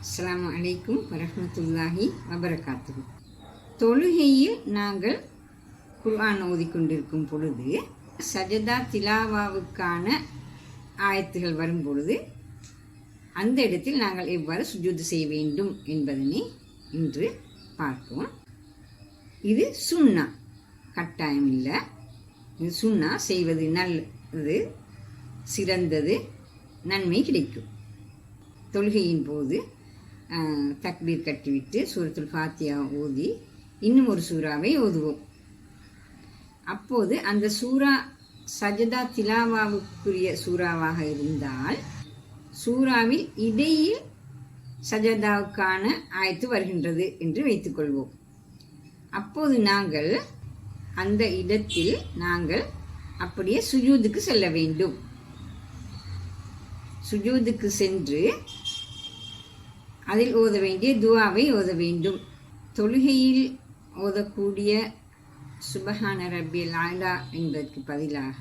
அஸ்ஸலாமு அலைக்கும் வரஹ்மத்துல்லாஹி வபரகாத்துஹு. தொழுகையில் நாங்கள் குர்ஆன் ஓதிக்கொண்டிருக்கும் பொழுது சஜதா திலாவாவுக்கான ஆயத்துகள் வரும் பொழுது அந்த இடத்தில் நாங்கள் எவ்வாறு சுஜூது செய்ய வேண்டும் என்பதனை இன்று பார்ப்போம். இது சுன்னா, கட்டாயம் இல்லை. இது சுன்னா, செய்வது நல்லது, சிறந்தது, நன்மை கிடைக்கும். தொழுகையின் போது தக்பீர் கட்டிவிட்டு சூரத்துல் ஃபாத்தியா ஓதி இன்னும் ஒரு சூறாவை ஓதுவோம். அப்போது அந்த சூரா சஜதா திலாவாவுக்குரிய சூறாவாக இருந்தால் சூறாவில் இடையில் சஜதாவுக்கான ஆயத்து வருகின்றது என்று வைத்துக்கொள்வோம். அப்போது நாங்கள் அந்த இடத்தில் அப்படியே சுஜூதுக்கு செல்ல வேண்டும். சுஜூதுக்கு சென்று அதில் ஓத வேண்டிய துஆவை ஓத வேண்டும். தொழுகையில் ஓதக்கூடிய சுபஹான ரப்பியல் ஆலா என்பதற்கு பதிலாக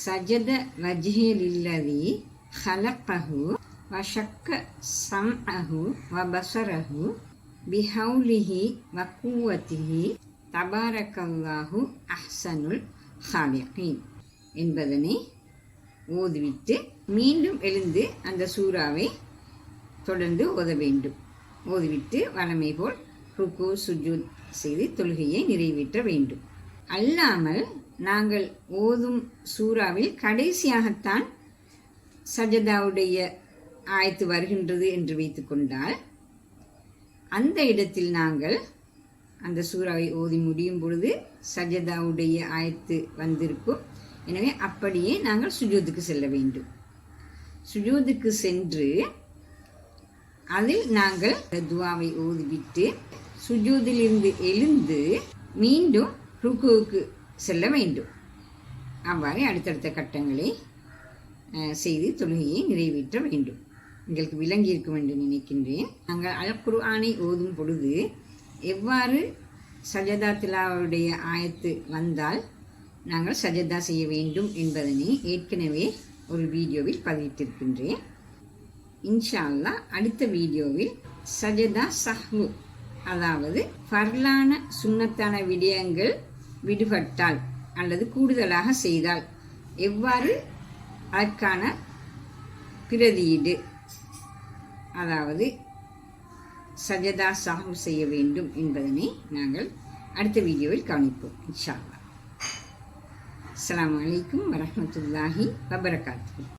சஜத வஜ்ஹி லில்லதி ஹலக்கஹு வஷக்க சம்அஹு வபஸரஹு பிஹவுலிஹி வகுவத்திஹி தபாரக்கல்லாஹு அஹ்சனுல் ஹாலிகீன் என்பதனை ஓதிவிட்டு மீண்டும் எழுந்து அந்த சூறாவை தொடர்ந்து ஓத வேண்டும். ஓதிவிட்டு வழமை போல் ருக்கு சுஜூத் செய்து தொழுகையை நிறைவேற்ற வேண்டும். அல்லாமல் நாங்கள் ஓதும் சூறாவில் கடைசியாகத்தான் சஜதாவுடைய ஆயத்து வருகின்றது என்று வைத்துக்கொண்டால் அந்த இடத்தில் நாங்கள் அந்த சூறாவை ஓதி முடியும் பொழுது சஜதாவுடைய ஆயத்து வந்திருக்கும். எனவே அப்படியே நாங்கள் சுஜூதுக்கு செல்ல வேண்டும். சுஜூதுக்கு சென்று அதில் நாங்கள் துஆவை ஓதிவிட்டு சுஜூதிலிருந்து எழுந்து மீண்டும் ருக்குவுக்கு செல்ல வேண்டும். அவ்வாறு அடுத்தடுத்த கட்டங்களை செய்து தொழுகையை நிறைவேற்ற வேண்டும். எங்களுக்கு விளங்கியிருக்கும் என்று நினைக்கின்றேன். நாங்கள் அல் குர்ஆனை ஓதும் பொழுது எவ்வாறு சஜதா திலாவுடைய ஆயத்து வந்தால் நாங்கள் சஜதா செய்ய வேண்டும் என்பதனை ஏற்கனவே ஒரு வீடியோவில் பதிவிட்டிருக்கின்றேன். இன்ஷா அல்லாஹ் அடுத்த வீடியோவில் சஜதா சஹ்வு, அதாவது ஃபர்லான சுன்னத்தான விடயங்கள் விடுபட்டால் அல்லது கூடுதலாக செய்தால் எவ்வாறு அதற்கான பிரதியீடு, அதாவது சஜதா சஹ்வு செய்ய வேண்டும் என்பதனை நாங்கள் அடுத்த வீடியோவில் கவனிப்போம் இன்ஷா அல்லாஹ். அஸ்ஸலாமு அலைக்கும் வரஹ்மத்துல்லாஹி வபரகாத்துஹு.